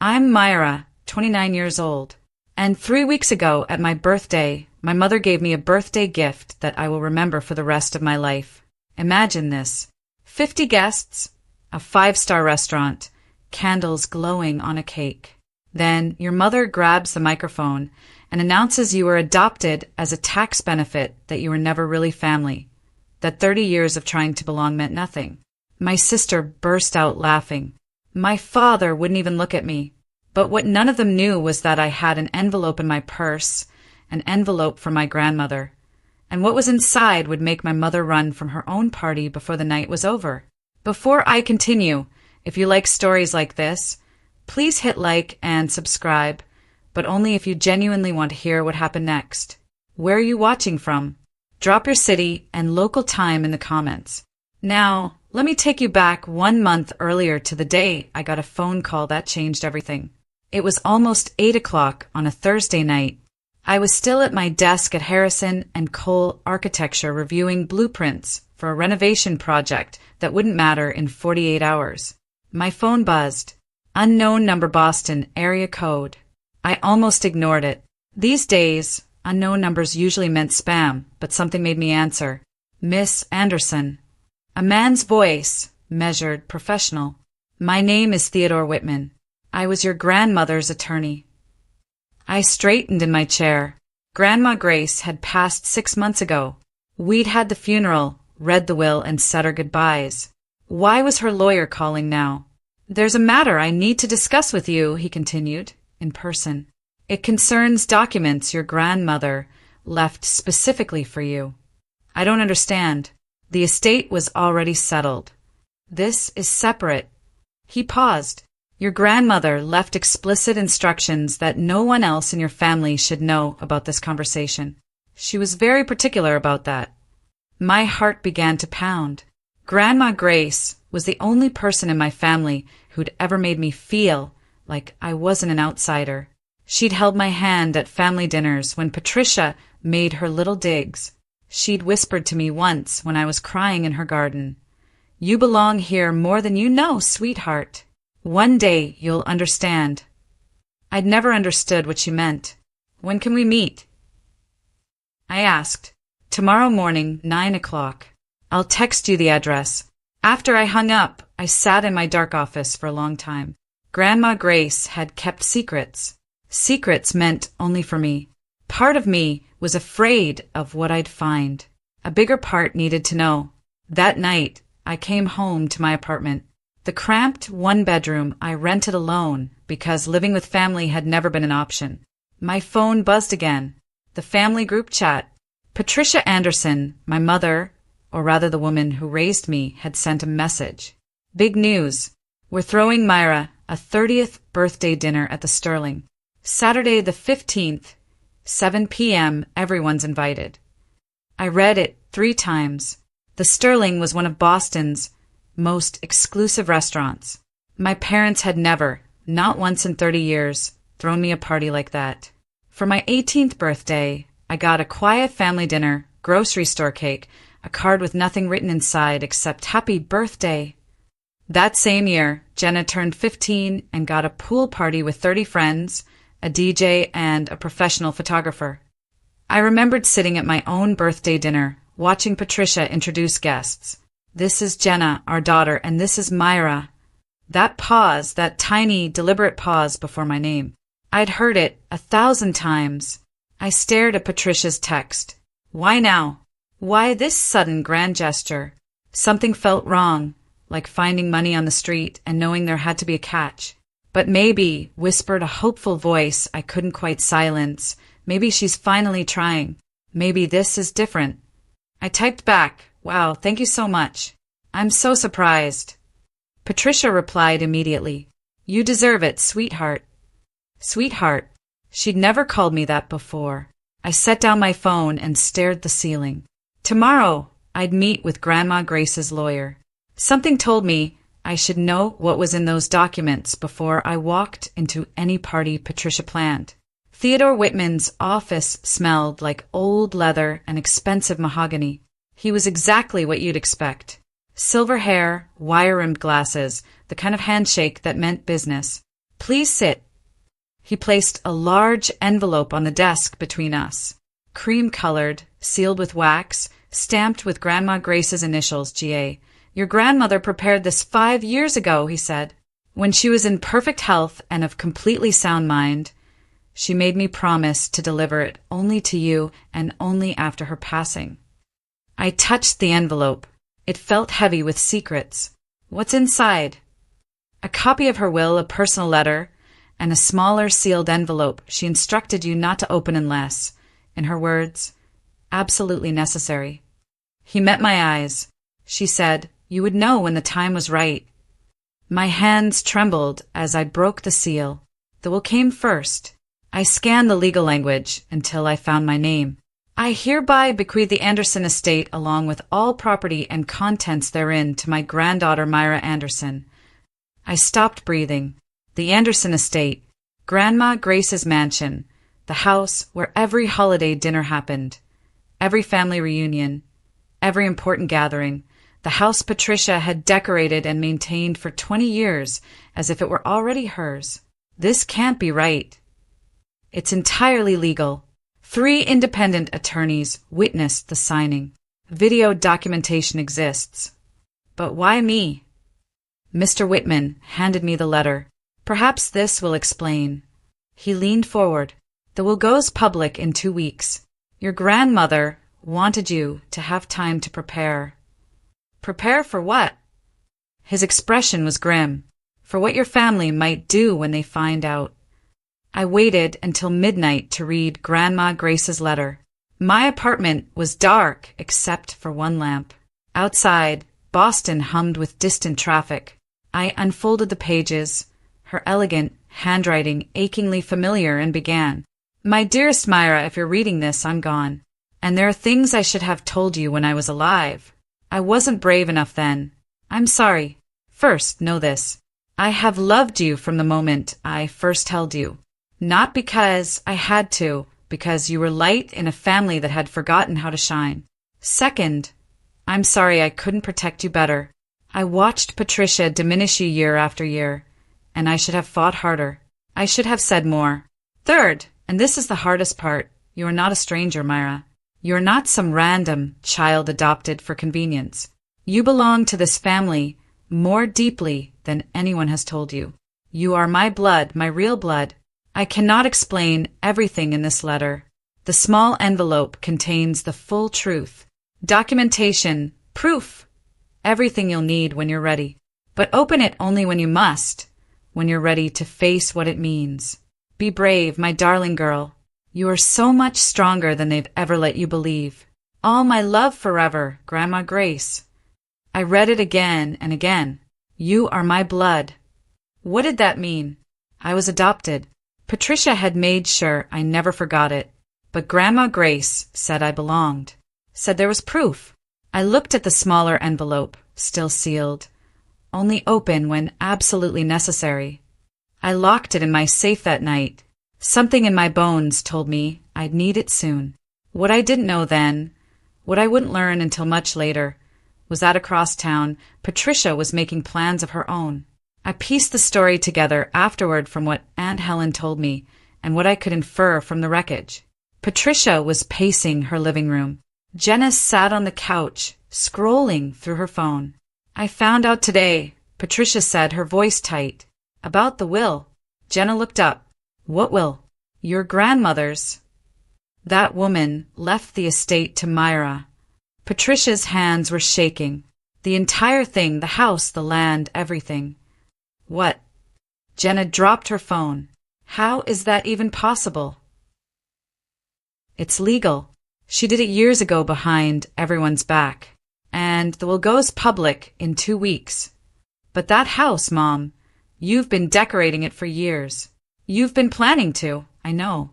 I'm Myra, 29 years old. And 3 weeks ago, at my birthday, my mother gave me a birthday gift that I will remember for the rest of my life. Imagine this. 50 guests, a five-star restaurant, candles glowing on a cake. Then your mother grabs the microphone and announces you were adopted as a tax benefit, that you were never really family, that 30 years of trying to belong meant nothing. My sister burst out laughing. My father wouldn't even look at me. But what none of them knew was that I had an envelope in my purse, an envelope from my grandmother, and what was inside would make my mother run from her own party before the night was over. Before I continue, if you like stories like this, please hit like and subscribe, but only if you genuinely want to hear what happened next. Where are you watching from? Drop your city and local time in the comments. Now, let me take you back 1 month earlier to the day I got a phone call that changed everything. It was almost 8 o'clock on a Thursday night. I was still at my desk at Harrison and Cole Architecture reviewing blueprints for a renovation project that wouldn't matter in 48 hours. My phone buzzed. Unknown number, Boston, area code. I almost ignored it. These days, unknown numbers usually meant spam, but something made me answer. Miss Anderson. A man's voice, measured, professional. My name is Theodore Whitman. I was your grandmother's attorney. I straightened in my chair. Grandma Grace had passed 6 months ago. We'd had the funeral, read the will, and said our goodbyes. Why was her lawyer calling now? There's a matter I need to discuss with you, he continued, in person. It concerns documents your grandmother left specifically for you. I don't understand. The estate was already settled. This is separate. He paused. Your grandmother left explicit instructions that no one else in your family should know about this conversation. She was very particular about that. My heart began to pound. Grandma Grace was the only person in my family who'd ever made me feel like I wasn't an outsider. She'd held my hand at family dinners when Patricia made her little digs. She'd whispered to me once when I was crying in her garden, "You belong here more than you know, sweetheart. One day you'll understand." I'd never understood what she meant. When can we meet? I asked. Tomorrow morning, 9 o'clock. I'll text you the address. After I hung up, I sat in my dark office for a long time. Grandma Grace had kept secrets. Secrets meant only for me. Part of me was afraid of what I'd find. A bigger part needed to know. That night, I came home to my apartment. The cramped one-bedroom I rented alone because living with family had never been an option. My phone buzzed again. The family group chat. Patricia Anderson, my mother, or rather the woman who raised me, had sent a message. Big news. We're throwing Myra a 30th birthday dinner at the Sterling. Saturday the 15th, 7 p.m., everyone's invited. I read it 3 times. The Sterling was one of Boston's most exclusive restaurants. My parents had never, not once in 30 years, thrown me a party like that. For my 18th birthday, I got a quiet family dinner, grocery store cake, a card with nothing written inside except "Happy Birthday." That same year, Jenna turned 15 and got a pool party with 30 friends, a DJ, and a professional photographer. I remembered sitting at my own birthday dinner, watching Patricia introduce guests. "This is Jenna, our daughter, and this is Myra." That pause, that tiny, deliberate pause before my name. I'd heard it 1,000 times. I stared at Patricia's text. Why now? Why this sudden grand gesture? Something felt wrong, like finding money on the street and knowing there had to be a catch. But maybe, whispered a hopeful voice I couldn't quite silence, maybe she's finally trying. Maybe this is different. I typed back, "Wow, thank you so much. I'm so surprised." Patricia replied immediately, "You deserve it, sweetheart." Sweetheart. She'd never called me that before. I set down my phone and stared at the ceiling. Tomorrow, I'd meet with Grandma Grace's lawyer. Something told me I should know what was in those documents before I walked into any party Patricia planned. Theodore Whitman's office smelled like old leather and expensive mahogany. He was exactly what you'd expect. Silver hair, wire-rimmed glasses, the kind of handshake that meant business. Please sit. He placed a large envelope on the desk between us. Cream-colored, sealed with wax, stamped with Grandma Grace's initials, G.A. Your grandmother prepared this 5 years ago, he said. When she was in perfect health and of completely sound mind, she made me promise to deliver it only to you and only after her passing. I touched the envelope. It felt heavy with secrets. What's inside? A copy of her will, a personal letter, and a smaller sealed envelope she instructed you not to open unless, in her words, absolutely necessary. He met my eyes. She said, you would know when the time was right. My hands trembled as I broke the seal. The will came first. I scanned the legal language until I found my name. I hereby bequeath the Anderson estate along with all property and contents therein to my granddaughter Myra Anderson. I stopped breathing. The Anderson estate, Grandma Grace's mansion, the house where every holiday dinner happened, every family reunion, every important gathering, the house Patricia had decorated and maintained for 20 years as if it were already hers. This can't be right. It's entirely legal. 3 independent attorneys witnessed the signing. Video documentation exists. But why me? Mr. Whitman handed me the letter. Perhaps this will explain. He leaned forward. The will goes public in 2 weeks. Your grandmother wanted you to have time to prepare. Prepare for what? His expression was grim. For what your family might do when they find out. I waited until midnight to read Grandma Grace's letter. My apartment was dark except for one lamp. Outside, Boston hummed with distant traffic. I unfolded the pages, her elegant handwriting achingly familiar, and began. My dearest Myra, if you're reading this, I'm gone. And there are things I should have told you when I was alive. I wasn't brave enough then. I'm sorry. First, know this. I have loved you from the moment I first held you. Not because I had to, because you were light in a family that had forgotten how to shine. Second, I'm sorry I couldn't protect you better. I watched Patricia diminish you year after year, and I should have fought harder. I should have said more. Third, and this is the hardest part, you are not a stranger, Myra. You are not some random child adopted for convenience. You belong to this family more deeply than anyone has told you. You are my blood, my real blood. I cannot explain everything in this letter. The small envelope contains the full truth. Documentation, proof, everything you'll need when you're ready. But open it only when you must, when you're ready to face what it means. Be brave, my darling girl. You are so much stronger than they've ever let you believe. All my love forever, Grandma Grace. I read it again and again. You are my blood. What did that mean? I was adopted. Patricia had made sure I never forgot it. But Grandma Grace said I belonged. Said there was proof. I looked at the smaller envelope, still sealed. Only open when absolutely necessary. I locked it in my safe that night. Something in my bones told me I'd need it soon. What I didn't know then, what I wouldn't learn until much later, was that across town, Patricia was making plans of her own. I pieced the story together afterward from what Aunt Helen told me and what I could infer from the wreckage. Patricia was pacing her living room. Jenna sat on the couch, scrolling through her phone. I found out today, Patricia said, her voice tight, about the will. Jenna looked up. What will? Your grandmother's. That woman left the estate to Myra. Patricia's hands were shaking. The entire thing, the house, the land, everything. What? Jenna dropped her phone. How is that even possible? It's legal. She did it years ago behind everyone's back. And the will goes public in 2 weeks. But that house, Mom, you've been decorating it for years. You've been planning to, I know.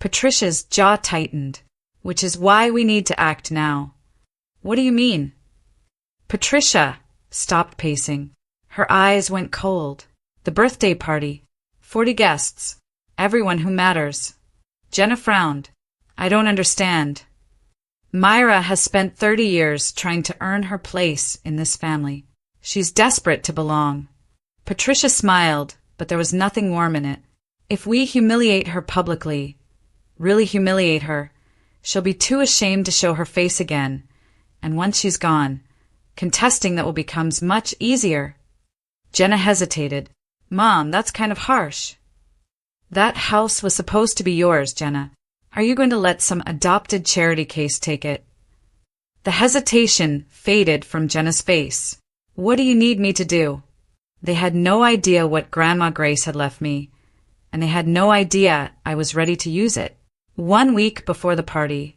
Patricia's jaw tightened, which is why we need to act now. What do you mean? Patricia stopped pacing. Her eyes went cold. The birthday party. 40 guests. Everyone who matters. Jenna frowned. I don't understand. Myra has spent 30 years trying to earn her place in this family. She's desperate to belong. Patricia smiled, but there was nothing warm in it. If we humiliate her publicly, really humiliate her, she'll be too ashamed to show her face again, and once she's gone, contesting that will become much easier. Jenna hesitated. Mom, that's kind of harsh. That house was supposed to be yours, Jenna. Are you going to let some adopted charity case take it? The hesitation faded from Jenna's face. What do you need me to do? They had no idea what Grandma Grace had left me, and they had no idea I was ready to use it. 1 week before the party,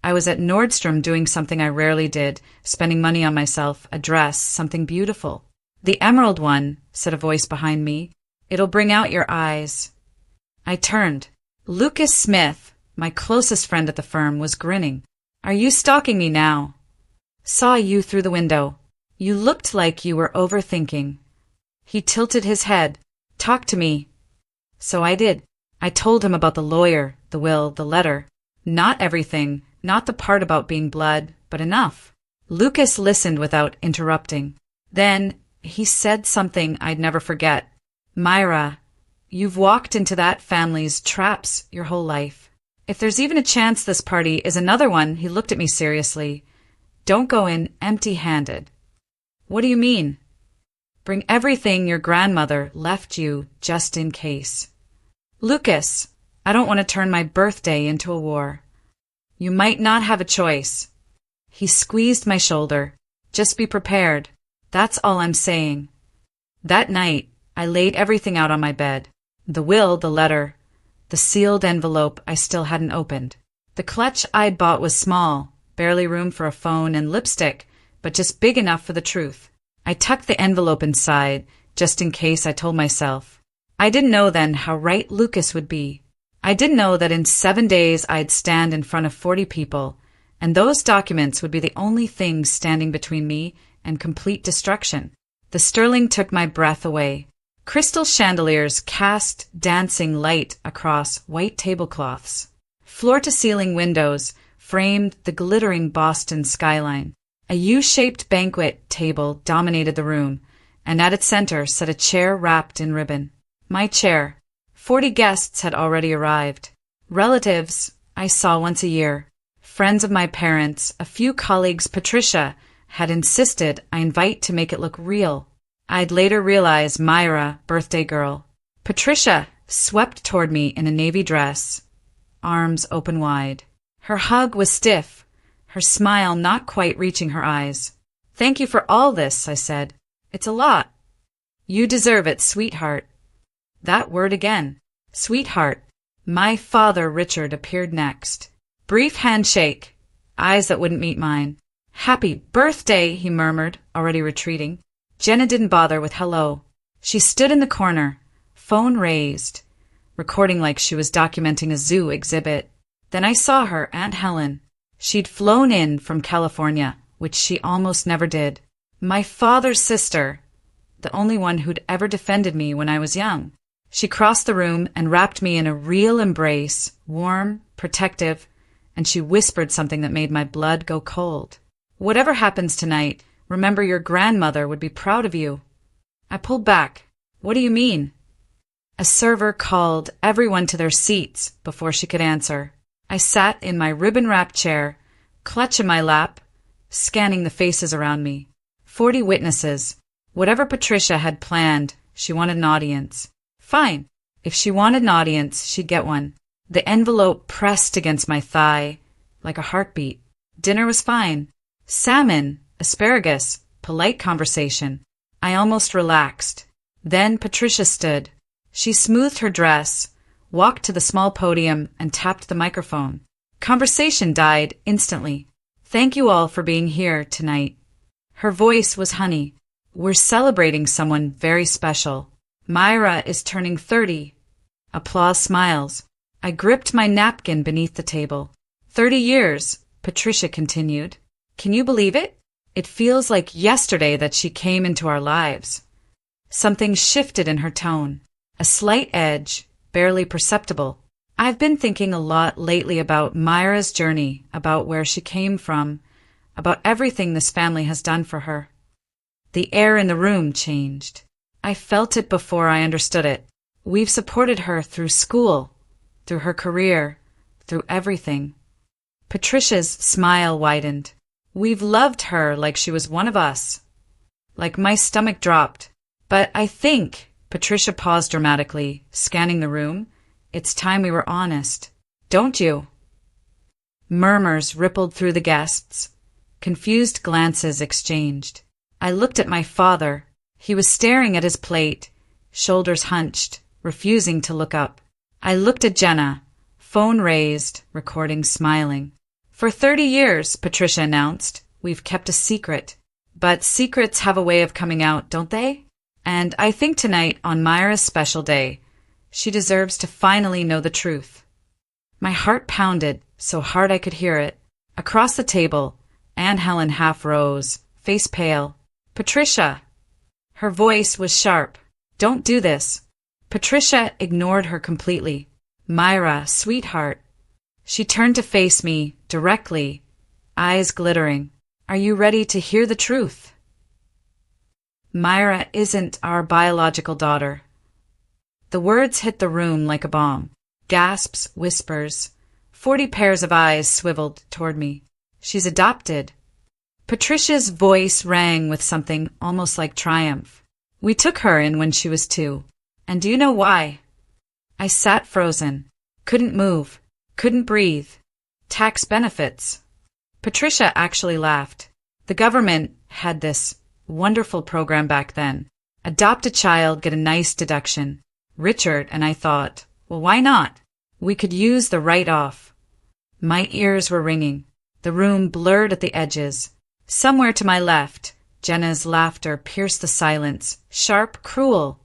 I was at Nordstrom doing something I rarely did, spending money on myself, a dress, something beautiful. The emerald one, said a voice behind me. It'll bring out your eyes. I turned. Lucas Smith, my closest friend at the firm, was grinning. Are you stalking me now? Saw you through the window. You looked like you were overthinking. He tilted his head. Talk to me. So I did. I told him about the lawyer, the will, the letter. Not everything, not the part about being blood, but enough. Lucas listened without interrupting. Then he said something I'd never forget. Myra, you've walked into that family's traps your whole life. If there's even a chance this party is another one, he looked at me seriously. Don't go in empty-handed. What do you mean? Bring everything your grandmother left you just in case. Lucas, I don't want to turn my birthday into a war. You might not have a choice. He squeezed my shoulder. Just be prepared. That's all I'm saying. That night, I laid everything out on my bed. The will, the letter, the sealed envelope I still hadn't opened. The clutch I'd bought was small, barely room for a phone and lipstick, but just big enough for the truth. I tucked the envelope inside, just in case, I told myself. I didn't know then how right Lucas would be. I didn't know that in 7 days I'd stand in front of 40 people, and those documents would be the only things standing between me and complete destruction. The sterling took my breath away. Crystal chandeliers cast dancing light across white tablecloths. Floor-to-ceiling windows framed the glittering Boston skyline. A U-shaped banquet table dominated the room, and at its center sat a chair wrapped in ribbon. My chair. 40 guests had already arrived. Relatives I saw once a year. Friends of my parents, a few colleagues Patricia had insisted I invite to make it look real. I'd later realize Myra, birthday girl. Patricia swept toward me in a navy dress, arms open wide. Her hug was stiff, her smile not quite reaching her eyes. Thank you for all this, I said. It's a lot. You deserve it, sweetheart. That word again. Sweetheart. My father, Richard, appeared next. Brief handshake, eyes that wouldn't meet mine. Happy birthday, he murmured, already retreating. Jenna didn't bother with hello. She stood in the corner, phone raised, recording like she was documenting a zoo exhibit. Then I saw her, Aunt Helen. She'd flown in from California, which she almost never did. My father's sister, the only one who'd ever defended me when I was young. She crossed the room and wrapped me in a real embrace, warm, protective, and she whispered something that made my blood go cold. Whatever happens tonight, remember your grandmother would be proud of you. I pulled back. What do you mean? A server called everyone to their seats before she could answer. I sat in my ribbon-wrapped chair, clutch in my lap, scanning the faces around me. 40 witnesses. Whatever Patricia had planned, she wanted an audience. Fine. If she wanted an audience, she'd get one. The envelope pressed against my thigh, like a heartbeat. Dinner was fine. Salmon, asparagus, polite conversation. I almost relaxed. Then Patricia stood. She smoothed her dress, walked to the small podium, and tapped the microphone. Conversation died instantly. Thank you all for being here tonight. Her voice was honey. We're celebrating someone very special. Myra is turning 30. Applause, smiles. I gripped my napkin beneath the table. 30 years, Patricia continued. Can you believe it? It feels like yesterday that she came into our lives. Something shifted in her tone. A slight edge, barely perceptible. I've been thinking a lot lately about Myra's journey, about where she came from, about everything this family has done for her. The air in the room changed. I felt it before I understood it. We've supported her through school, through her career, through everything. Patricia's smile widened. We've loved her like she was one of us. Like my stomach dropped. But I think, Patricia paused dramatically, scanning the room, it's time we were honest. Don't you? Murmurs rippled through the guests. Confused glances exchanged. I looked at my father. He was staring at his plate, shoulders hunched, refusing to look up. I looked at Jenna, phone raised, recording smiling. For 30 years, Patricia announced, we've kept a secret. But secrets have a way of coming out, don't they? And I think tonight, on Myra's special day, she deserves to finally know the truth. My heart pounded so hard I could hear it. Across the table, Aunt Helen half rose, face pale. Patricia! Her voice was sharp. Don't do this. Patricia ignored her completely. Myra, sweetheart. She turned to face me, directly, eyes glittering. Are you ready to hear the truth? Myra isn't our biological daughter. The words hit the room like a bomb. Gasps, whispers. 40 pairs of eyes swiveled toward me. She's adopted. Patricia's voice rang with something almost like triumph. We took her in when she was 2. And do you know why? I sat frozen. Couldn't move. Couldn't breathe. Tax benefits. Patricia actually laughed. The government had this wonderful program back then. Adopt a child, get a nice deduction. Richard and I thought, well, why not? We could use the write-off. My ears were ringing. The room blurred at the edges. Somewhere to my left, Jenna's laughter pierced the silence, sharp, cruel,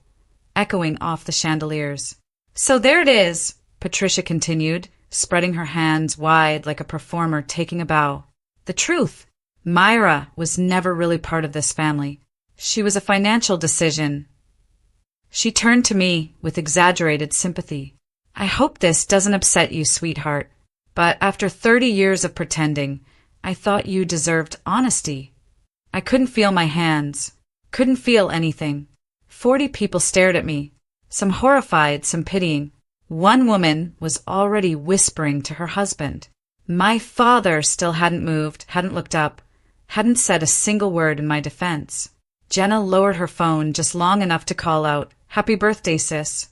echoing off the chandeliers. So there it is, Patricia continued, spreading her hands wide like a performer taking a bow. The truth. Myra was never really part of this family. She was a financial decision. She turned to me with exaggerated sympathy. I hope this doesn't upset you, sweetheart, but after 30 years of pretending, I thought you deserved honesty. I couldn't feel my hands, couldn't feel anything. 40 people stared at me, some horrified, some pitying. One woman was already whispering to her husband. My father still hadn't moved, hadn't looked up, hadn't said a single word in my defense. Jenna lowered her phone just long enough to call out, "Happy birthday, sis."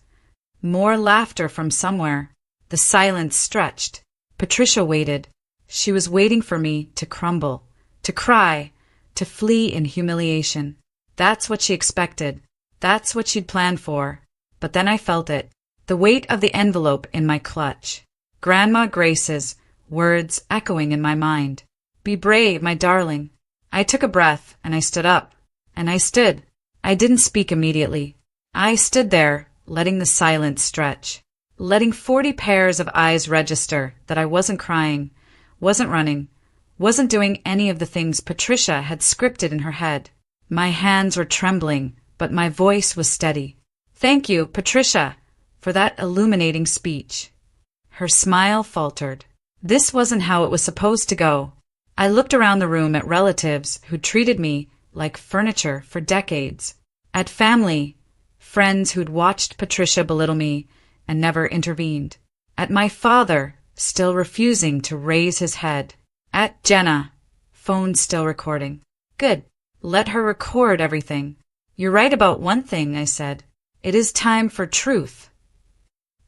More laughter from somewhere. The silence stretched. Patricia waited. She was waiting for me to crumble, to cry, to flee in humiliation. That's what she expected. That's what she'd planned for. But then I felt it. The weight of the envelope in my clutch. Grandma Grace's words echoing in my mind. Be brave, my darling. I took a breath, and I stood up. And I stood. I didn't speak immediately. I stood there, letting the silence stretch. Letting 40 pairs of eyes register that I wasn't crying, wasn't running, wasn't doing any of the things Patricia had scripted in her head. My hands were trembling, but my voice was steady. Thank you, Patricia, for that illuminating speech. Her smile faltered. This wasn't how it was supposed to go. I looked around the room at relatives who treated me like furniture for decades, at family, friends who'd watched Patricia belittle me and never intervened, at my father, still refusing to raise his head, at Jenna, phone still recording. Good. Let her record everything. You're right about one thing, I said. It is time for truth.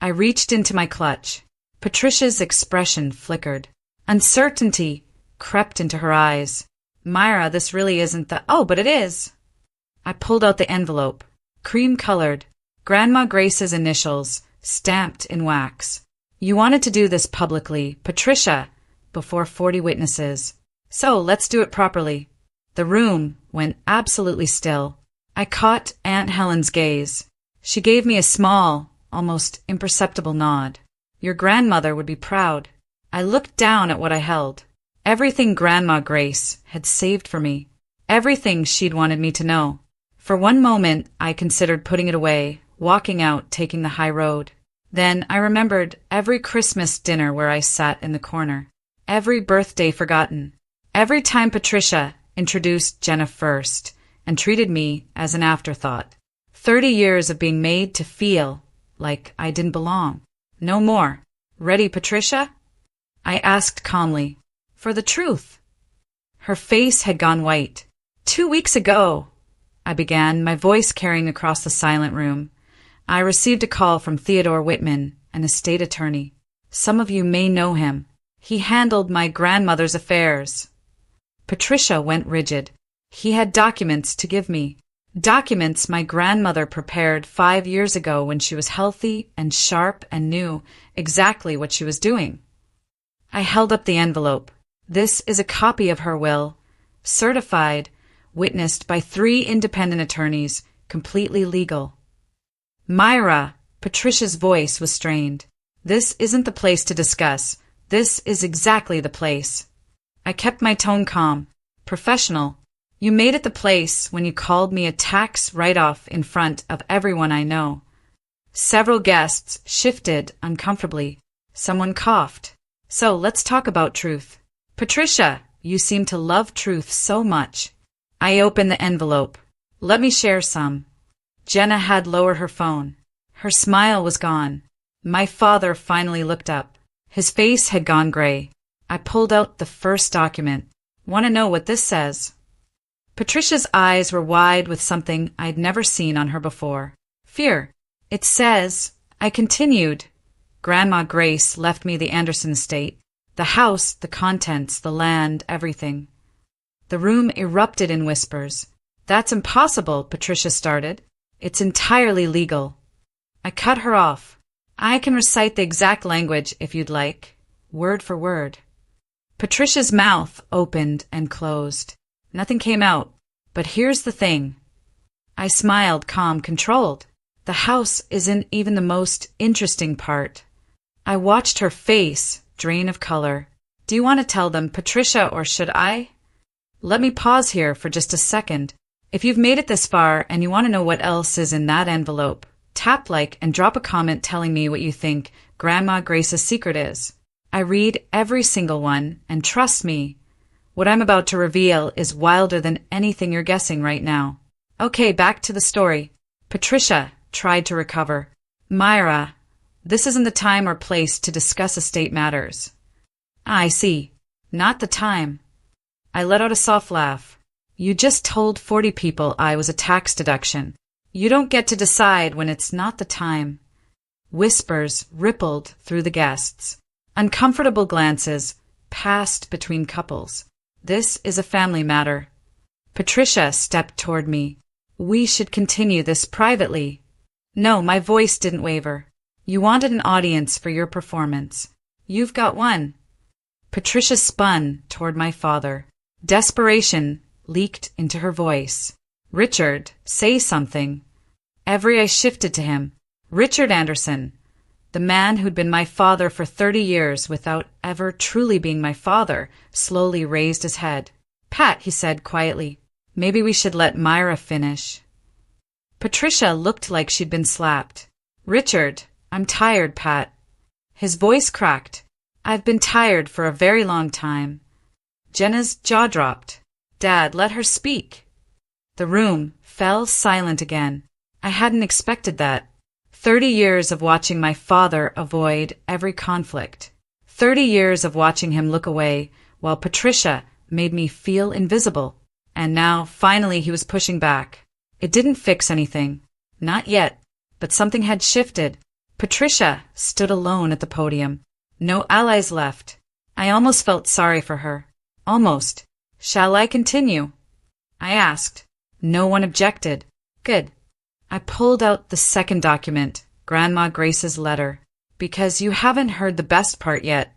I reached into my clutch. Patricia's expression flickered. Uncertainty crept into her eyes. Myra, this really isn't the— Oh, but it is. I pulled out the envelope. Cream-colored. Grandma Grace's initials, stamped in wax. You wanted to do this publicly, Patricia, before 40 witnesses. So let's do it properly. The room went absolutely still. I caught Aunt Helen's gaze. She gave me a small, almost imperceptible nod. Your grandmother would be proud. I looked down at what I held. Everything Grandma Grace had saved for me. Everything she'd wanted me to know. For one moment, I considered putting it away, walking out, taking the high road. Then I remembered every Christmas dinner where I sat in the corner. Every birthday forgotten. Every time Patricia introduced Jenna first and treated me as an afterthought. 30 years of being made to feel like I didn't belong. No more. Ready, Patricia? I asked calmly. For the truth. Her face had gone white. 2 weeks ago, I began, my voice carrying across the silent room, I received a call from Theodore Whitman, an estate attorney. Some of you may know him. He handled my grandmother's affairs. Patricia went rigid. He had documents to give me. Documents my grandmother prepared 5 years ago when she was healthy and sharp and knew exactly what she was doing. I held up the envelope. This is a copy of her will, certified, witnessed by 3 independent attorneys, completely legal. Myra, Patricia's voice was strained. This isn't the place to discuss. This is exactly the place. I kept my tone calm, professional. You made it the place when you called me a tax write-off in front of everyone I know. Several guests shifted uncomfortably. Someone coughed. So let's talk about truth. Patricia, you seem to love truth so much. I opened the envelope. Let me share some. Jenna had lowered her phone. Her smile was gone. My father finally looked up. His face had gone gray. I pulled out the first document. Want to know what this says? Patricia's eyes were wide with something I'd never seen on her before. Fear. It says, I continued. Grandma Grace left me the Anderson estate. The house, the contents, the land, everything. The room erupted in whispers. That's impossible, Patricia started. It's entirely legal. I cut her off. I can recite the exact language if you'd like, word for word. Patricia's mouth opened and closed. Nothing came out. But here's the thing. I smiled, calm, controlled. The house isn't even the most interesting part. I watched her face drain of color. Do you want to tell them, Patricia, or should I? Let me pause here for just a second. If you've made it this far and you want to know what else is in that envelope, tap like and drop a comment telling me what you think Grandma Grace's secret is. I read every single one, and trust me, what I'm about to reveal is wilder than anything you're guessing right now. Okay, back to the story. Patricia tried to recover. Myra, this isn't the time or place to discuss estate matters. I see. Not the time. I let out a soft laugh. You just told 40 people I was a tax deduction. You don't get to decide when it's not the time. Whispers rippled through the guests. Uncomfortable glances passed between couples. This is a family matter. Patricia stepped toward me. We should continue this privately. No, my voice didn't waver. You wanted an audience for your performance. You've got one. Patricia spun toward my father. Desperation leaked into her voice. Richard, say something. Every eye shifted to him. Richard Anderson, the man who'd been my father for 30 years without ever truly being my father, slowly raised his head. Pat, he said quietly, maybe we should let Myra finish. Patricia looked like she'd been slapped. Richard, I'm tired, Pat. His voice cracked. I've been tired for a very long time. Jenna's jaw dropped. Dad, let her speak. The room fell silent again. I hadn't expected that. 30 years of watching my father avoid every conflict. 30 years of watching him look away while Patricia made me feel invisible. And now, finally, he was pushing back. It didn't fix anything. Not yet. But something had shifted. Patricia stood alone at the podium. No allies left. I almost felt sorry for her. Almost. Shall I continue? I asked. No one objected. Good. I pulled out the second document, Grandma Grace's letter, because you haven't heard the best part yet.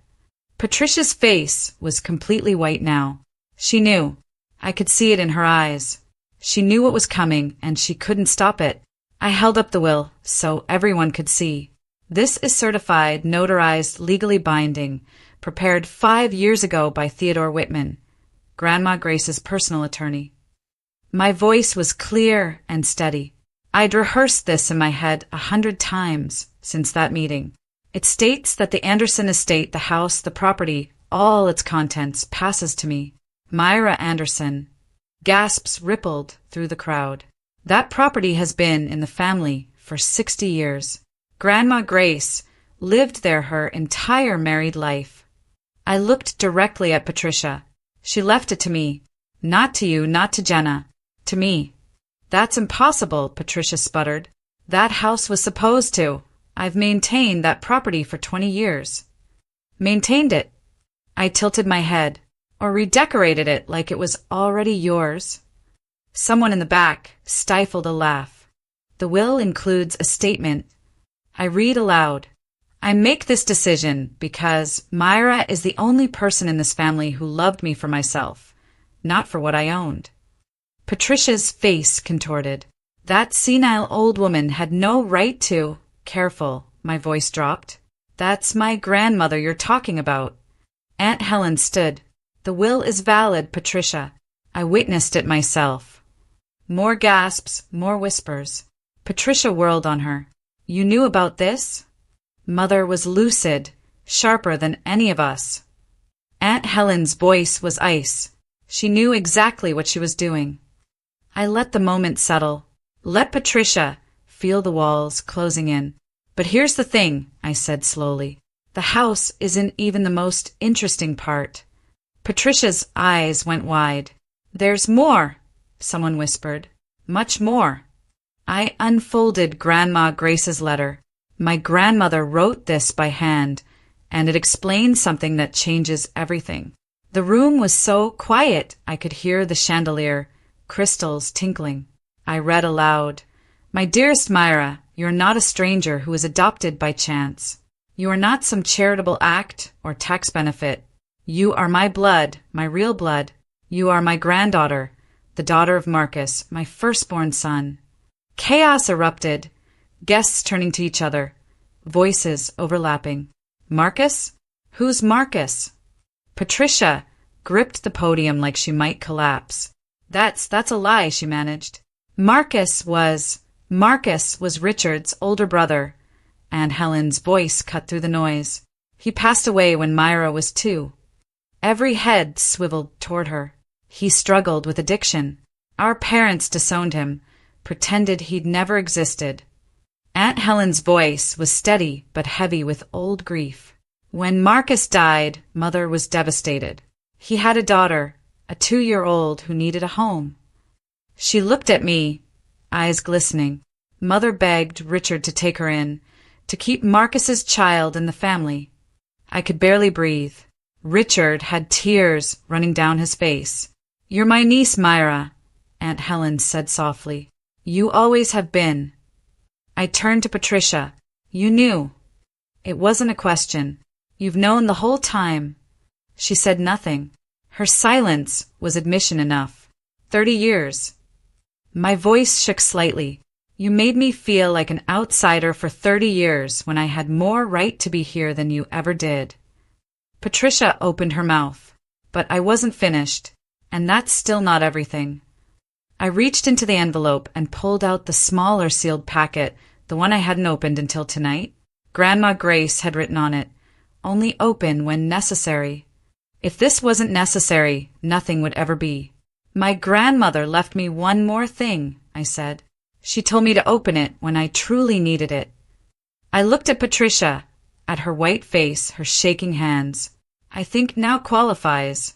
Patricia's face was completely white now. She knew. I could see it in her eyes. She knew what was coming, and she couldn't stop it. I held up the will so everyone could see. This is certified, notarized, legally binding, prepared 5 years ago by Theodore Whitman, Grandma Grace's personal attorney. My voice was clear and steady. I'd rehearsed this in my head 100 times since that meeting. It states that the Anderson estate, the house, the property, all its contents, passes to me, Myra Anderson. Gasps rippled through the crowd. That property has been in the family for 60 years. Grandma Grace lived there her entire married life. I looked directly at Patricia. She left it to me. Not to you, not to Jenna. To me. That's impossible, Patricia sputtered. That house was supposed to. I've maintained that property for 20 years. Maintained it? I tilted my head. Or redecorated it like it was already yours? Someone in the back stifled a laugh. The will includes a statement. I read aloud. I make this decision because Myra is the only person in this family who loved me for myself, not for what I owned. Patricia's face contorted. That senile old woman had no right to— Careful, my voice dropped. That's my grandmother you're talking about. Aunt Helen stood. The will is valid, Patricia. I witnessed it myself. More gasps, more whispers. Patricia whirled on her. You knew about this? Mother was lucid, sharper than any of us. Aunt Helen's voice was ice. She knew exactly what she was doing. I let the moment settle. Let Patricia feel the walls closing in. But here's the thing, I said slowly. The house isn't even the most interesting part. Patricia's eyes went wide. There's more, someone whispered. Much more. I unfolded Grandma Grace's letter. My grandmother wrote this by hand, and it explains something that changes everything. The room was so quiet I could hear the chandelier, crystals tinkling. I read aloud. My dearest Myra, you're not a stranger who was adopted by chance. You are not some charitable act or tax benefit. You are my blood, my real blood. You are my granddaughter, the daughter of Marcus, my firstborn son. Chaos erupted, guests turning to each other, voices overlapping. Marcus? Who's Marcus? Patricia gripped the podium like she might collapse. That's a lie, she managed. Marcus was Richard's older brother. Aunt Helen's voice cut through the noise. He passed away when Myra was 2. Every head swiveled toward her. He struggled with addiction. Our parents disowned him, pretended he'd never existed. Aunt Helen's voice was steady but heavy with old grief. When Marcus died, Mother was devastated. He had a daughter, a 2-year-old who needed a home. She looked at me, eyes glistening. Mother begged Richard to take her in, to keep Marcus's child in the family. I could barely breathe. Richard had tears running down his face. You're my niece, Myra, Aunt Helen said softly. You always have been. I turned to Patricia. You knew. It wasn't a question. You've known the whole time. She said nothing. Her silence was admission enough. 30 years. My voice shook slightly. You made me feel like an outsider for 30 years when I had more right to be here than you ever did. Patricia opened her mouth. But I wasn't finished. And that's still not everything. I reached into the envelope and pulled out the smaller sealed packet, the one I hadn't opened until tonight. Grandma Grace had written on it, only open when necessary. If this wasn't necessary, nothing would ever be. My grandmother left me one more thing, I said. She told me to open it when I truly needed it. I looked at Patricia, at her white face, her shaking hands. I think now qualifies.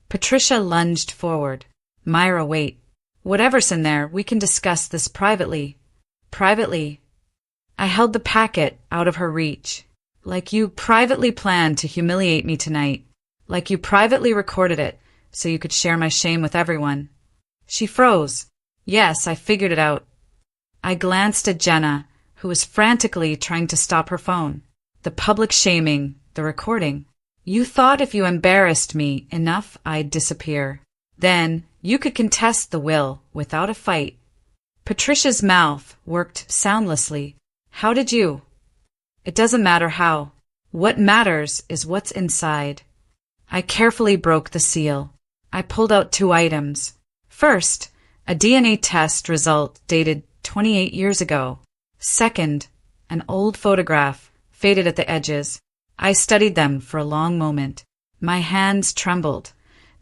Patricia lunged forward. Myra, wait. Whatever's in there, we can discuss this privately. Privately. I held the packet out of her reach. Like you privately planned to humiliate me tonight. Like you privately recorded it, so you could share my shame with everyone. She froze. Yes, I figured it out. I glanced at Jenna, who was frantically trying to stop her phone. The public shaming, the recording. You thought if you embarrassed me enough, I'd disappear. Then you could contest the will without a fight. Patricia's mouth worked soundlessly. How did you? It doesn't matter how. What matters is what's inside. I carefully broke the seal. I pulled out 2 items. First, a DNA test result dated 28 years ago. Second, an old photograph, faded at the edges. I studied them for a long moment. My hands trembled,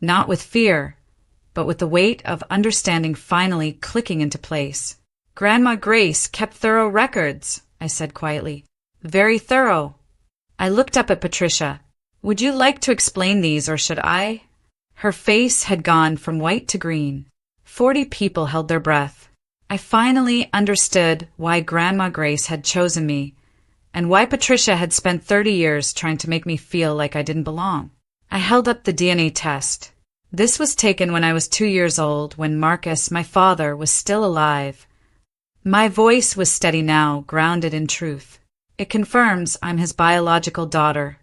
not with fear, but with the weight of understanding finally clicking into place. Grandma Grace kept thorough records, I said quietly. Very thorough. I looked up at Patricia. Would you like to explain these, or should I? Her face had gone from white to green. 40 people held their breath. I finally understood why Grandma Grace had chosen me, and why Patricia had spent 30 years trying to make me feel like I didn't belong. I held up the DNA test. This was taken when I was 2 years old, when Marcus, my father, was still alive. My voice was steady now, grounded in truth. It confirms I'm his biological daughter.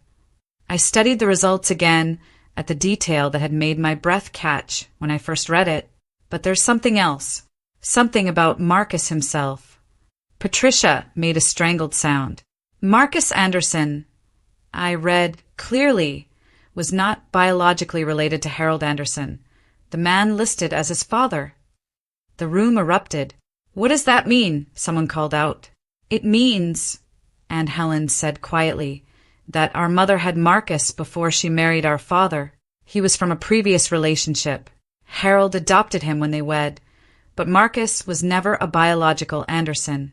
I studied the results again at the detail that had made my breath catch when I first read it. But there's something else. Something about Marcus himself. Patricia made a strangled sound. Marcus Anderson, I read clearly, was not biologically related to Harold Anderson, the man listed as his father. The room erupted. What does that mean? Someone called out. It means, Aunt Helen said quietly, that our mother had Marcus before she married our father. He was from a previous relationship. Harold adopted him when they wed, but Marcus was never a biological Anderson.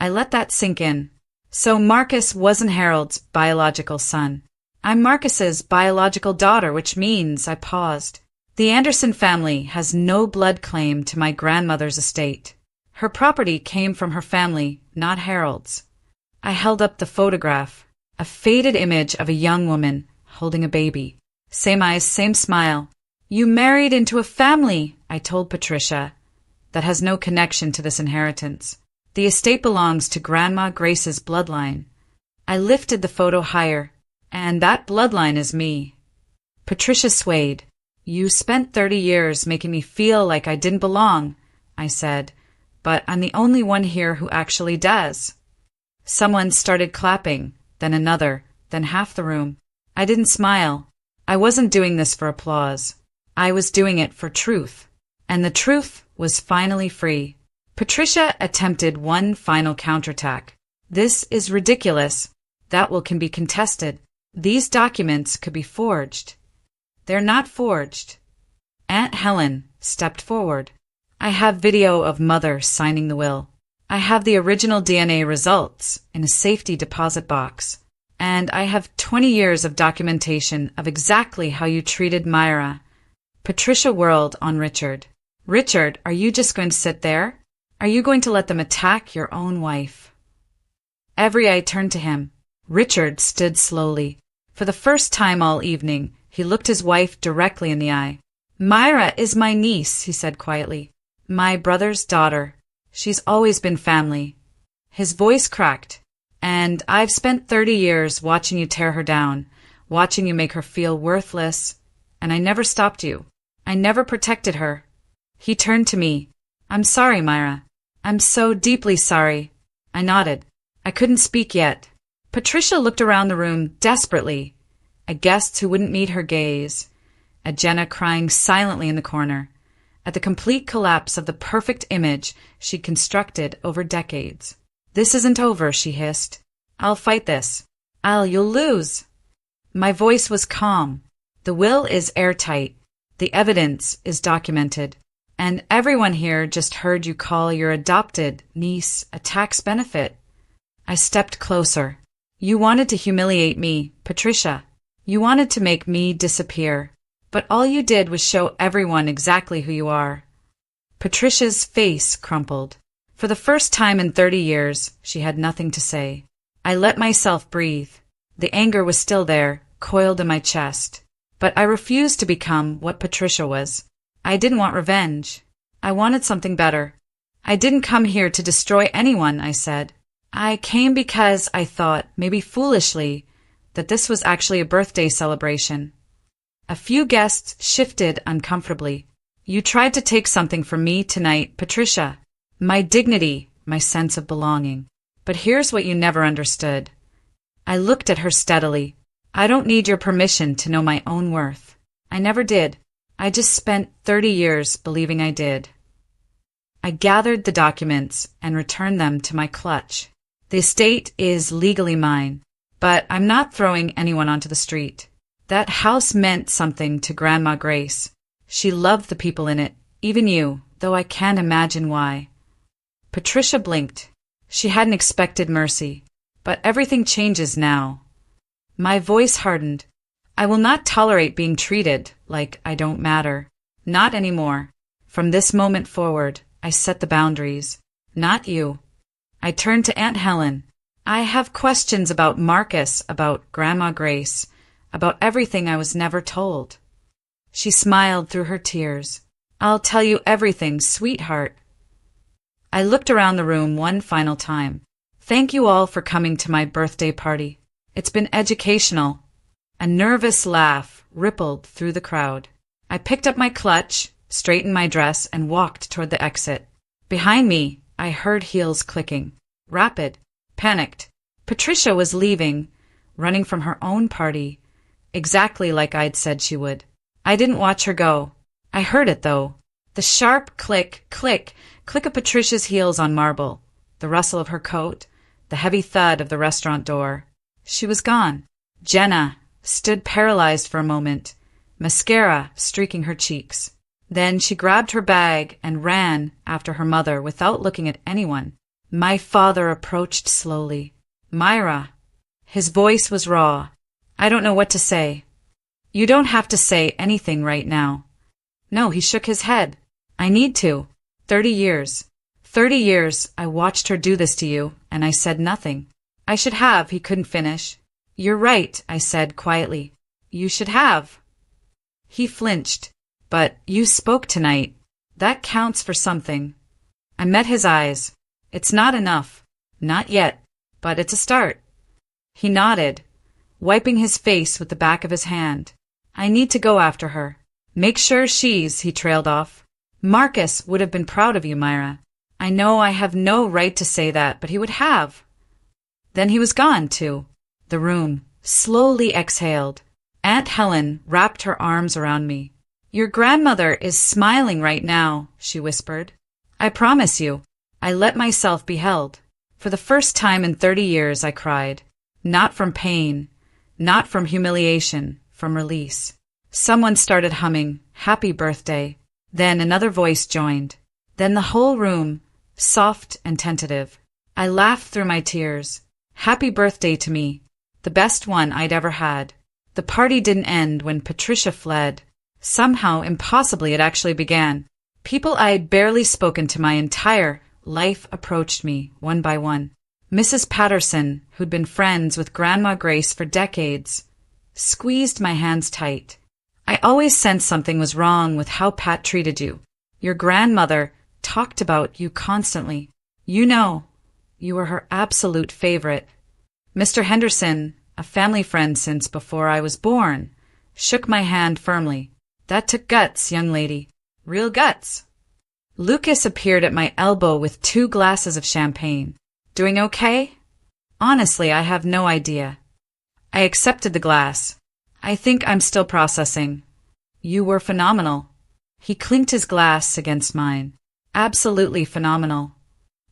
I let that sink in. So Marcus wasn't Harold's biological son. I'm Marcus's biological daughter, which means, I paused. The Anderson family has no blood claim to my grandmother's estate. Her property came from her family, not Harold's. I held up the photograph, a faded image of a young woman holding a baby. Same eyes, same smile. You married into a family, I told Patricia, that has no connection to this inheritance. The estate belongs to Grandma Grace's bloodline. I lifted the photo higher, and that bloodline is me. Patricia swayed. You spent 30 years making me feel like I didn't belong, I said, but I'm the only one here who actually does. Someone started clapping, then another, then half the room. I didn't smile. I wasn't doing this for applause. I was doing it for truth. And the truth was finally free. Patricia attempted one final counterattack. This is ridiculous. That can be contested. These documents could be forged. They're not forged. Aunt Helen stepped forward. I have video of Mother signing the will. I have the original DNA results in a safety deposit box. And I have 20 years of documentation of exactly how you treated Myra. Patricia whirled on Richard. Richard, are you just going to sit there? Are you going to let them attack your own wife? Every eye turned to him. Richard stood slowly. For the first time all evening, he looked his wife directly in the eye. Myra is my niece, he said quietly. My brother's daughter. She's always been family. His voice cracked. And I've spent 30 years watching you tear her down, watching you make her feel worthless, and I never stopped you. I never protected her. He turned to me. I'm sorry, Myra. I'm so deeply sorry. I nodded. I couldn't speak yet. Patricia looked around the room desperately. At guests who wouldn't meet her gaze. At Jenna crying silently in the corner. At the complete collapse of the perfect image she'd constructed over decades. This isn't over, she hissed. I'll fight this. You'll lose. My voice was calm. The will is airtight. The evidence is documented. And everyone here just heard you call your adopted niece a tax benefit. I stepped closer. You wanted to humiliate me, Patricia. You wanted to make me disappear. But all you did was show everyone exactly who you are. Patricia's face crumpled. For the first time in 30 years, she had nothing to say. I let myself breathe. The anger was still there, coiled in my chest. But I refused to become what Patricia was. I didn't want revenge. I wanted something better. I didn't come here to destroy anyone, I said. I came because I thought, maybe foolishly, that this was actually a birthday celebration. A few guests shifted uncomfortably. You tried to take something from me tonight, Patricia. My dignity, my sense of belonging. But here's what you never understood. I looked at her steadily. I don't need your permission to know my own worth. I never did. I just spent 30 years believing I did. I gathered the documents and returned them to my clutch. The estate is legally mine, but I'm not throwing anyone onto the street. That house meant something to Grandma Grace. She loved the people in it, even you, though I can't imagine why. Patricia blinked. She hadn't expected mercy. But everything changes now. My voice hardened. I will not tolerate being treated like I don't matter. Not anymore. From this moment forward, I set the boundaries. Not you. I turned to Aunt Helen. I have questions about Marcus, about Grandma Grace, about everything I was never told. She smiled through her tears. I'll tell you everything, sweetheart. I looked around the room one final time. Thank you all for coming to my birthday party. It's been educational. A nervous laugh rippled through the crowd. I picked up my clutch, straightened my dress, and walked toward the exit. Behind me, I heard heels clicking. Rapid. Panicked. Patricia was leaving, running from her own party, exactly like I'd said she would. I didn't watch her go. I heard it, though. The sharp click, click, click of Patricia's heels on marble, the rustle of her coat, the heavy thud of the restaurant door. She was gone. Jenna stood paralyzed for a moment, mascara streaking her cheeks. Then she grabbed her bag and ran after her mother without looking at anyone. My father approached slowly. Myra. His voice was raw. I don't know what to say. You don't have to say anything right now. No, he shook his head. I need to. 30 years. 30 years I watched her do this to you, and I said nothing. I should have, he couldn't finish. You're right, I said quietly. You should have. He flinched. But you spoke tonight. That counts for something. I met his eyes. It's not enough. Not yet. But it's a start. He nodded, wiping his face with the back of his hand. I need to go after her. Make sure he trailed off. Marcus would have been proud of you, Myra. I know I have no right to say that, but he would have. Then he was gone, too. The room slowly exhaled. Aunt Helen wrapped her arms around me. Your grandmother is smiling right now, she whispered. I promise you. I let myself be held. For the first time in 30 years, I cried. Not from pain, not from humiliation, from release. Someone started humming, Happy Birthday. Then another voice joined. Then the whole room, soft and tentative. I laughed through my tears. Happy birthday to me, the best one I'd ever had. The party didn't end when Patricia fled. Somehow, impossibly, it actually began. People I had barely spoken to my entire life approached me, one by one. Mrs. Patterson, who'd been friends with Grandma Grace for decades, squeezed my hands tight. I always sensed something was wrong with how Pat treated you. Your grandmother talked about you constantly. You know, you were her absolute favorite. Mr. Henderson, a family friend since before I was born, shook my hand firmly. That took guts, young lady. Real guts. Lucas appeared at my elbow with 2 glasses of champagne. Doing okay? Honestly, I have no idea. I accepted the glass. I think I'm still processing. You were phenomenal. He clinked his glass against mine. Absolutely phenomenal.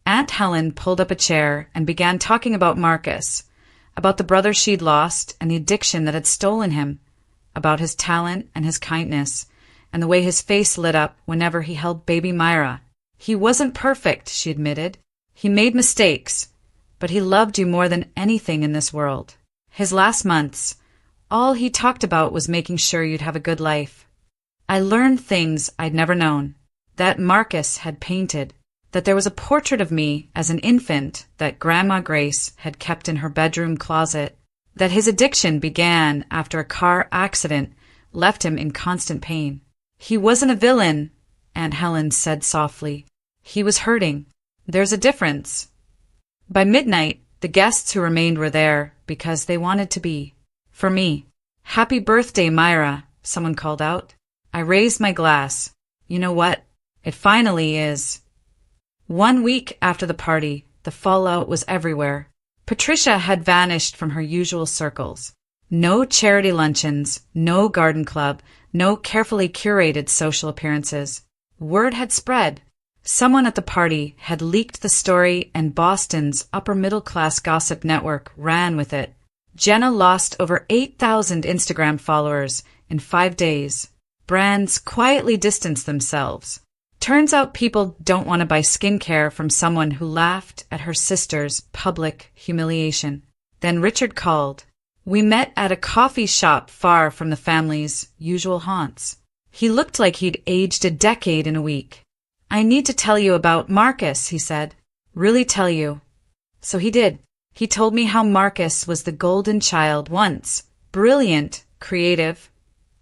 Aunt Helen pulled up a chair and began talking about Marcus, about the brother she'd lost and the addiction that had stolen him, about his talent and his kindness, and the way his face lit up whenever he held baby Myra. He wasn't perfect, she admitted. He made mistakes, but he loved you more than anything in this world. His last months, all he talked about was making sure you'd have a good life. I learned things I'd never known, that Marcus had painted, that there was a portrait of me as an infant that Grandma Grace had kept in her bedroom closet, that his addiction began after a car accident left him in constant pain. He wasn't a villain, Aunt Helen said softly. He was hurting. There's a difference. By midnight, the guests who remained were there because they wanted to be. For me. Happy birthday, Myra, someone called out. I raised my glass. You know what? It finally is. 1 week after the party, the fallout was everywhere. Patricia had vanished from her usual circles. No charity luncheons, no garden club, no carefully curated social appearances. Word had spread. Someone at the party had leaked the story and Boston's upper-middle-class gossip network ran with it. Jenna lost over 8,000 Instagram followers in 5 days. Brands quietly distance themselves. Turns out people don't want to buy skincare from someone who laughed at her sister's public humiliation. Then Richard called. We met at a coffee shop far from the family's usual haunts. He looked like he'd aged a decade in a week. I need to tell you about Marcus, he said. Really tell you. So he did. He told me how Marcus was the golden child once. Brilliant, creative,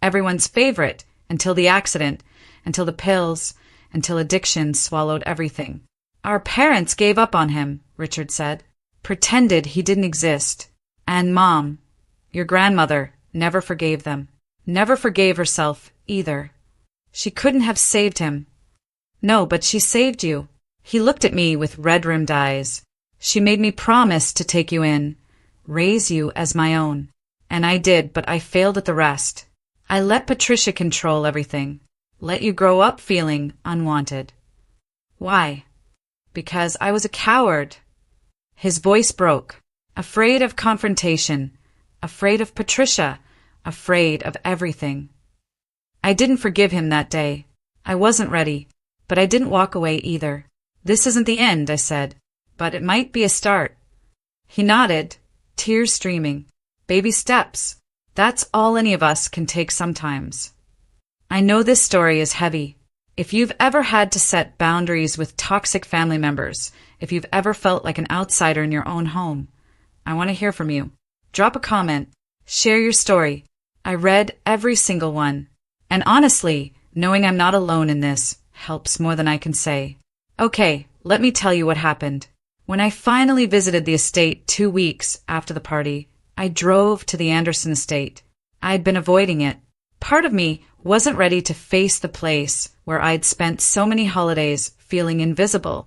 everyone's favorite, until the accident, until the pills, until addiction swallowed everything. Our parents gave up on him, Richard said. Pretended he didn't exist. And Mom, your grandmother, never forgave them. Never forgave herself, either. She couldn't have saved him. No, but she saved you. He looked at me with red-rimmed eyes. She made me promise to take you in, raise you as my own. And I did, but I failed at the rest. I let Patricia control everything. Let you grow up feeling unwanted. Why? Because I was a coward. His voice broke. Afraid of confrontation. Afraid of Patricia. Afraid of everything. I didn't forgive him that day. I wasn't ready. But I didn't walk away either. This isn't the end, I said. But it might be a start. He nodded, tears streaming. Baby steps. That's all any of us can take sometimes. I know this story is heavy. If you've ever had to set boundaries with toxic family members, if you've ever felt like an outsider in your own home, I want to hear from you. Drop a comment. Share your story. I read every single one. And honestly, knowing I'm not alone in this helps more than I can say. Okay, let me tell you what happened. When I finally visited the estate 2 weeks after the party, I drove to the Anderson estate. I'd been avoiding it. Part of me wasn't ready to face the place where I'd spent so many holidays feeling invisible.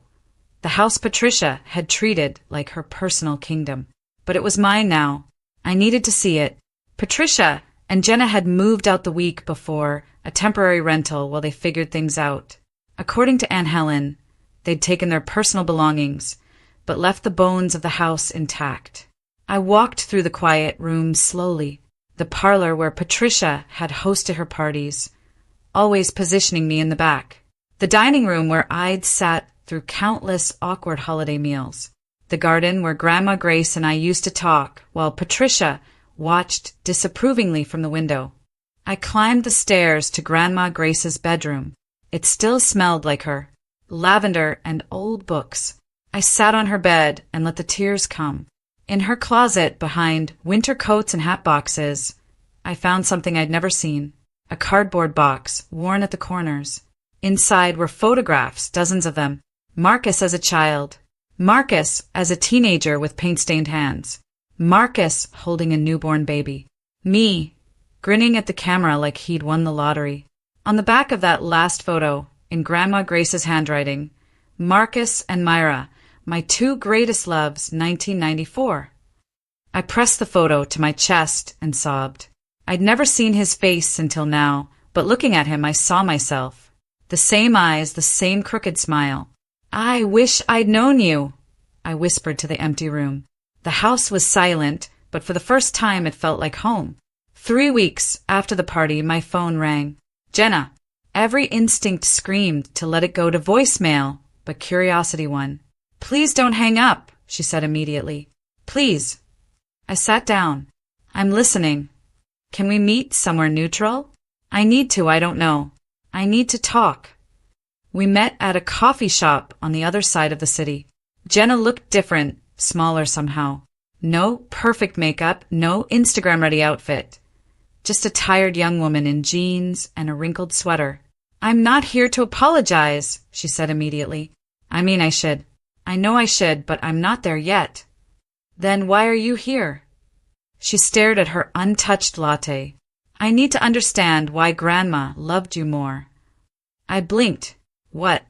The house Patricia had treated like her personal kingdom. But it was mine now. I needed to see it. Patricia and Jenna had moved out the week before, a temporary rental while they figured things out. According to Aunt Helen, they'd taken their personal belongings, but left the bones of the house intact. I walked through the quiet room slowly, the parlor where Patricia had hosted her parties, always positioning me in the back. The dining room where I'd sat through countless awkward holiday meals. The garden where Grandma Grace and I used to talk while Patricia watched disapprovingly from the window. I climbed the stairs to Grandma Grace's bedroom. It still smelled like her, lavender and old books. I sat on her bed and let the tears come. In her closet behind winter coats and hat boxes, I found something I'd never seen. A cardboard box, worn at the corners. Inside were photographs, dozens of them. Marcus as a child. Marcus as a teenager with paint-stained hands. Marcus holding a newborn baby. Me, grinning at the camera like he'd won the lottery. On the back of that last photo, in Grandma Grace's handwriting, Marcus and Myra, my two greatest loves, 1994. I pressed the photo to my chest and sobbed. I'd never seen his face until now, but looking at him I saw myself. The same eyes, the same crooked smile. I wish I'd known you, I whispered to the empty room. The house was silent, but for the first time it felt like home. 3 weeks after the party, my phone rang. Jenna. Every instinct screamed to let it go to voicemail, but curiosity won. Please don't hang up, she said immediately. Please. I sat down. I'm listening. Can we meet somewhere neutral? I need to, I don't know. I need to talk. We met at a coffee shop on the other side of the city. Jenna looked different, smaller somehow. No perfect makeup, no Instagram-ready outfit. Just a tired young woman in jeans and a wrinkled sweater. I'm not here to apologize, she said immediately. I mean, I should. I know I should, but I'm not there yet. Then why are you here? She stared at her untouched latte. I need to understand why Grandma loved you more. I blinked. What?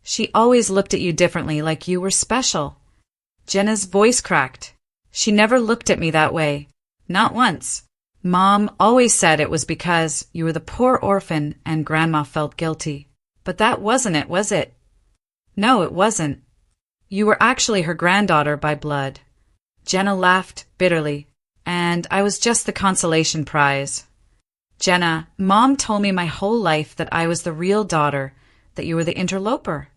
She always looked at you differently, like you were special. Jenna's voice cracked. She never looked at me that way. Not once. Mom always said it was because you were the poor orphan and Grandma felt guilty. But that wasn't it, was it? No, it wasn't. You were actually her granddaughter by blood. Jenna laughed bitterly, and I was just the consolation prize. Jenna, Mom told me my whole life that I was the real daughter, that you were the interloper.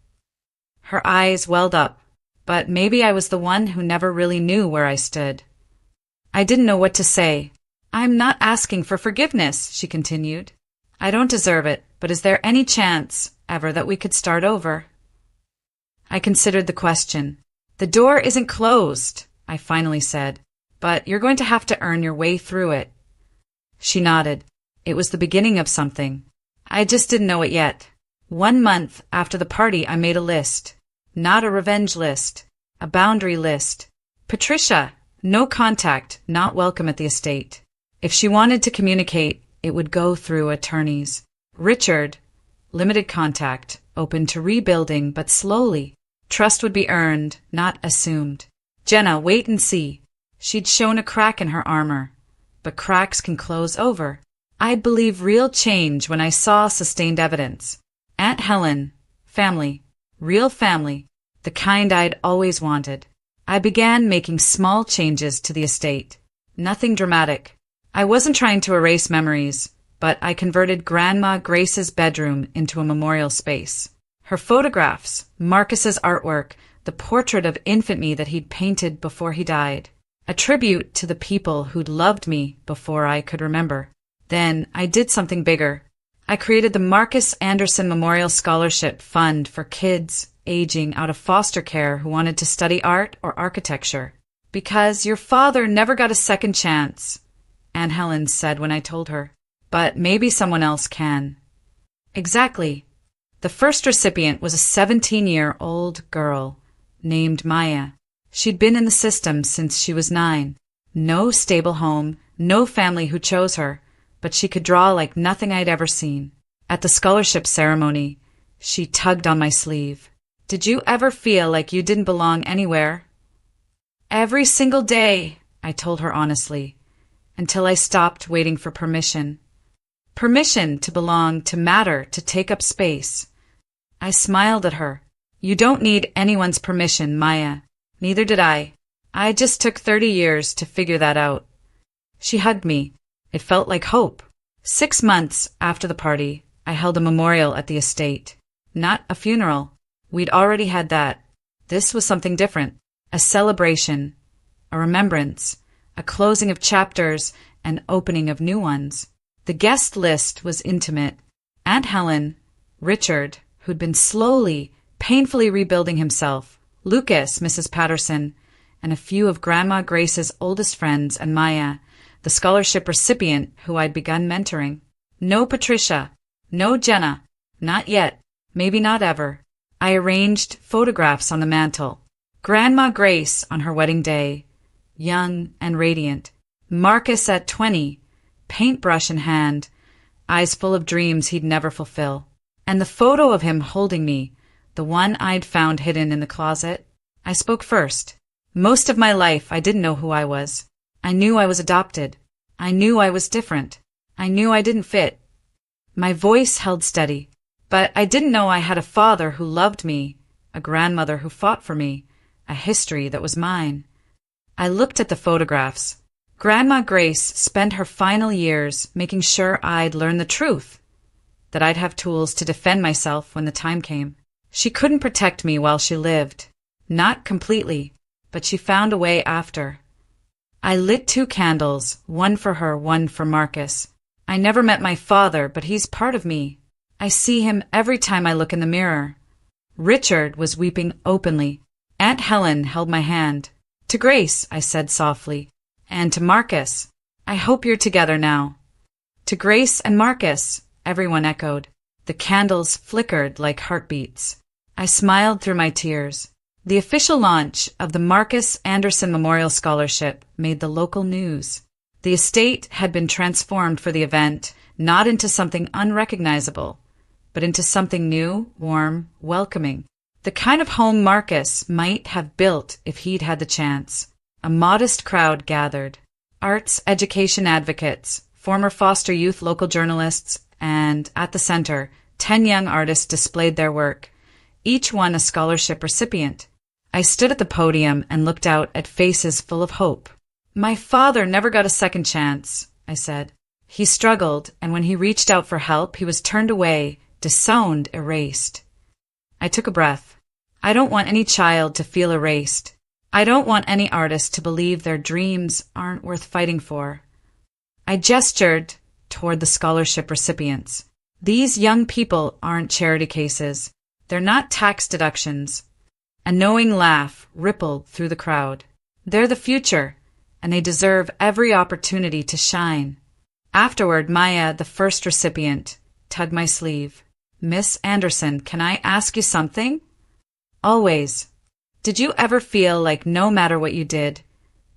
Her eyes welled up, but maybe I was the one who never really knew where I stood. I didn't know what to say. I'm not asking for forgiveness, she continued. I don't deserve it, but is there any chance, ever, that we could start over? I considered the question. The door isn't closed, I finally said, but you're going to have to earn your way through it. She nodded. It was the beginning of something. I just didn't know it yet. 1 month after the party, I made a list. Not a revenge list. A boundary list. Patricia, no contact, not welcome at the estate. If she wanted to communicate, it would go through attorneys. Richard, limited contact, open to rebuilding, but slowly. Trust would be earned, not assumed. Jenna, wait and see. She'd shown a crack in her armor. But cracks can close over. I'd believe real change when I saw sustained evidence. Aunt Helen, family, real family, the kind I'd always wanted. I began making small changes to the estate. Nothing dramatic. I wasn't trying to erase memories, but I converted Grandma Grace's bedroom into a memorial space. Her photographs, Marcus's artwork, the portrait of infant me that he'd painted before he died. A tribute to the people who'd loved me before I could remember. Then I did something bigger. I created the Marcus Anderson Memorial Scholarship Fund for kids aging out of foster care who wanted to study art or architecture. Because your father never got a second chance, Aunt Helen said when I told her. But maybe someone else can. Exactly. The first recipient was a 17-year-old girl named Myra. She'd been in the system since she was 9. No stable home, no family who chose her, but she could draw like nothing I'd ever seen. At the scholarship ceremony, she tugged on my sleeve. Did you ever feel like you didn't belong anywhere? Every single day, I told her honestly, until I stopped waiting for permission. Permission to belong, to matter, to take up space. I smiled at her. You don't need anyone's permission, Myra. Neither did I. I just took 30 years to figure that out. She hugged me. It felt like hope. 6 months after the party, I held a memorial at the estate. Not a funeral. We'd already had that. This was something different. A celebration, a remembrance, a closing of chapters, an opening of new ones. The guest list was intimate. Aunt Helen, Richard, who'd been slowly, painfully rebuilding himself, Lucas, Mrs. Patterson, and a few of Grandma Grace's oldest friends, and Myra, the scholarship recipient who I'd begun mentoring. No Patricia, no Jenna, not yet, maybe not ever. I arranged photographs on the mantel. Grandma Grace on her wedding day, young and radiant. Marcus at 20, paintbrush in hand, eyes full of dreams he'd never fulfill. And the photo of him holding me, the one I'd found hidden in the closet. I spoke first. Most of my life I didn't know who I was. I knew I was adopted. I knew I was different. I knew I didn't fit. My voice held steady, but I didn't know I had a father who loved me, a grandmother who fought for me, a history that was mine. I looked at the photographs. Grandma Grace spent her final years making sure I'd learn the truth, that I'd have tools to defend myself when the time came. She couldn't protect me while she lived. Not completely, but she found a way after. I lit 2 candles, one for her, one for Marcus. I never met my father, but he's part of me. I see him every time I look in the mirror. Richard was weeping openly. Aunt Helen held my hand. To Grace, I said softly, and to Marcus, I hope you're together now. To Grace and Marcus, everyone echoed. The candles flickered like heartbeats. I smiled through my tears. The official launch of the Marcus Anderson Memorial Scholarship made the local news. The estate had been transformed for the event, not into something unrecognizable, but into something new, warm, welcoming. The kind of home Marcus might have built if he'd had the chance. A modest crowd gathered. Arts education advocates, former foster youth local journalists, and, at the center, 10 young artists displayed their work, each one a scholarship recipient. I stood at the podium and looked out at faces full of hope. My father never got a second chance, I said. He struggled, and when he reached out for help, he was turned away, disowned, erased. I took a breath. I don't want any child to feel erased. I don't want any artist to believe their dreams aren't worth fighting for. I gestured toward the scholarship recipients. These young people aren't charity cases. They're not tax deductions. A knowing laugh rippled through the crowd. They're the future, and they deserve every opportunity to shine. Afterward, Myra, the first recipient, tugged my sleeve. Miss Anderson, can I ask you something? Always. Did you ever feel like no matter what you did,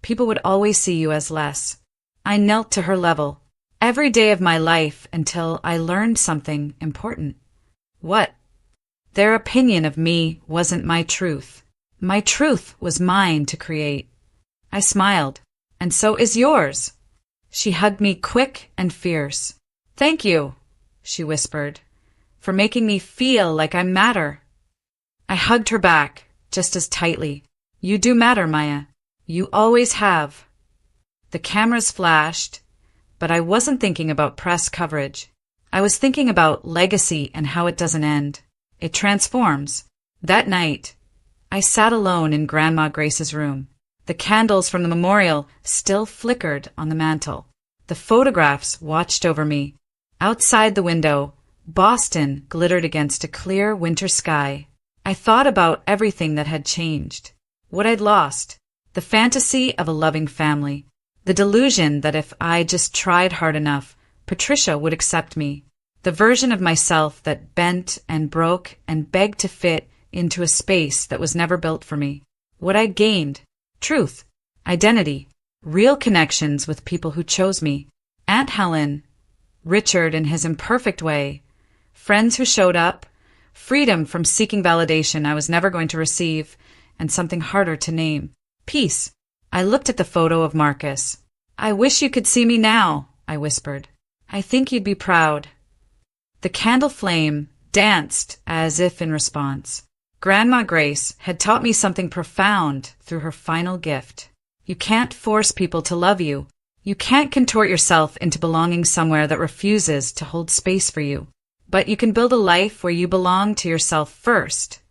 people would always see you as less? I knelt to her level, every day of my life until I learned something important. What? Their opinion of me wasn't my truth. My truth was mine to create. I smiled. And so is yours. She hugged me quick and fierce. Thank you, she whispered, for making me feel like I matter. I hugged her back, just as tightly. You do matter, Myra. You always have. The cameras flashed, but I wasn't thinking about press coverage. I was thinking about legacy and how it doesn't end. It transforms. That night, I sat alone in Grandma Grace's room. The candles from the memorial still flickered on the mantel. The photographs watched over me. Outside the window, Boston glittered against a clear winter sky. I thought about everything that had changed. What I'd lost. The fantasy of a loving family. The delusion that if I just tried hard enough, Patricia would accept me. The version of myself that bent and broke and begged to fit into a space that was never built for me. What I'd gained. Truth. Identity. Real connections with people who chose me. Aunt Helen. Richard in his imperfect way. Friends who showed up. Freedom from seeking validation I was never going to receive. And something harder to name. Peace. I looked at the photo of Marcus. I wish you could see me now, I whispered. I think you'd be proud. The candle flame danced as if in response. Grandma Grace had taught me something profound through her final gift. You can't force people to love you. You can't contort yourself into belonging somewhere that refuses to hold space for you. But you can build a life where you belong to yourself first,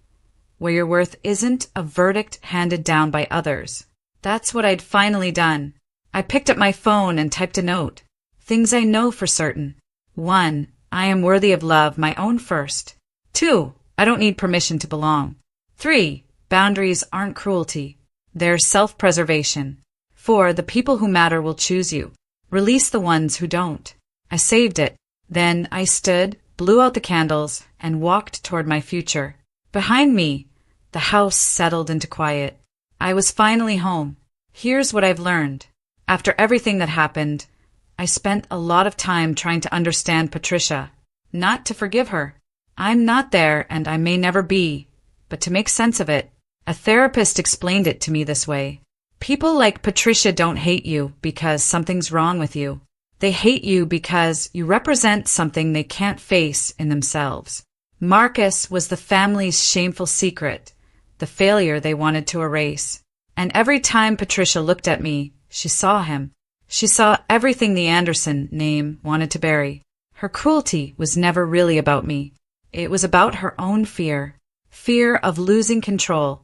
where your worth isn't a verdict handed down by others. That's what I'd finally done. I picked up my phone and typed a note. Things I know for certain. 1. I am worthy of love, my own first. 2. I don't need permission to belong. 3. Boundaries aren't cruelty. They're self-preservation. 4. The people who matter will choose you. Release the ones who don't. I saved it. Then I stood, blew out the candles, and walked toward my future. Behind me, the house settled into quiet. I was finally home. Here's what I've learned. After everything that happened, I spent a lot of time trying to understand Patricia, not to forgive her. I'm not there, and I may never be, but to make sense of it. A therapist explained it to me this way. People like Patricia don't hate you because something's wrong with you. They hate you because you represent something they can't face in themselves. Marcus was the family's shameful secret, the failure they wanted to erase. And every time Patricia looked at me, she saw him. She saw everything the Anderson name wanted to bury. Her cruelty was never really about me. It was about her own fear. Fear of losing control.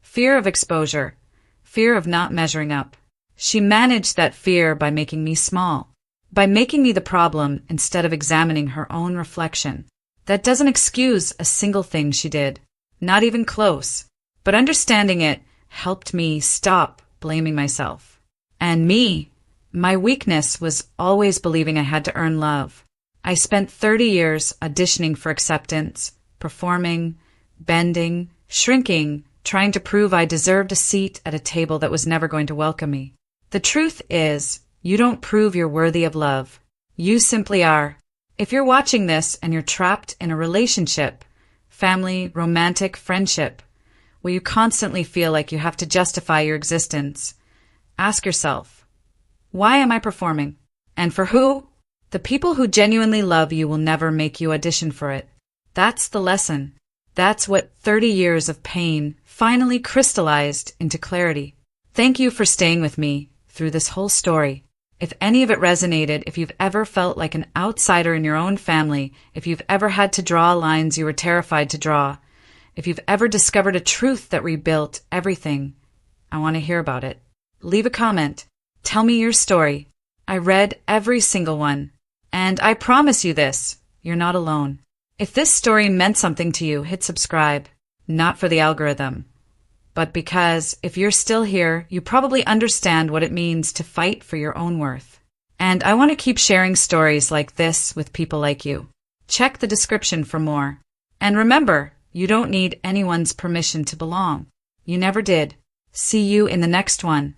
Fear of exposure. Fear of not measuring up. She managed that fear by making me small. By making me the problem instead of examining her own reflection. That doesn't excuse a single thing she did. Not even close. But understanding it helped me stop blaming myself. And my weakness was always believing I had to earn love. I spent 30 years auditioning for acceptance, performing, bending, shrinking, trying to prove I deserved a seat at a table that was never going to welcome me. The truth is, you don't prove you're worthy of love. You simply are. If you're watching this and you're trapped in a relationship, family, romantic, friendship, where you constantly feel like you have to justify your existence, ask yourself, why am I performing? And for who? The people who genuinely love you will never make you audition for it. That's the lesson. That's what 30 years of pain finally crystallized into clarity. Thank you for staying with me through this whole story. If any of it resonated, if you've ever felt like an outsider in your own family, if you've ever had to draw lines you were terrified to draw, if you've ever discovered a truth that rebuilt everything, I want to hear about it. Leave a comment. Tell me your story. I read every single one. And I promise you this, you're not alone. If this story meant something to you, hit subscribe. Not for the algorithm, but because if you're still here, you probably understand what it means to fight for your own worth. And I want to keep sharing stories like this with people like you. Check the description for more. And remember, you don't need anyone's permission to belong. You never did. See you in the next one.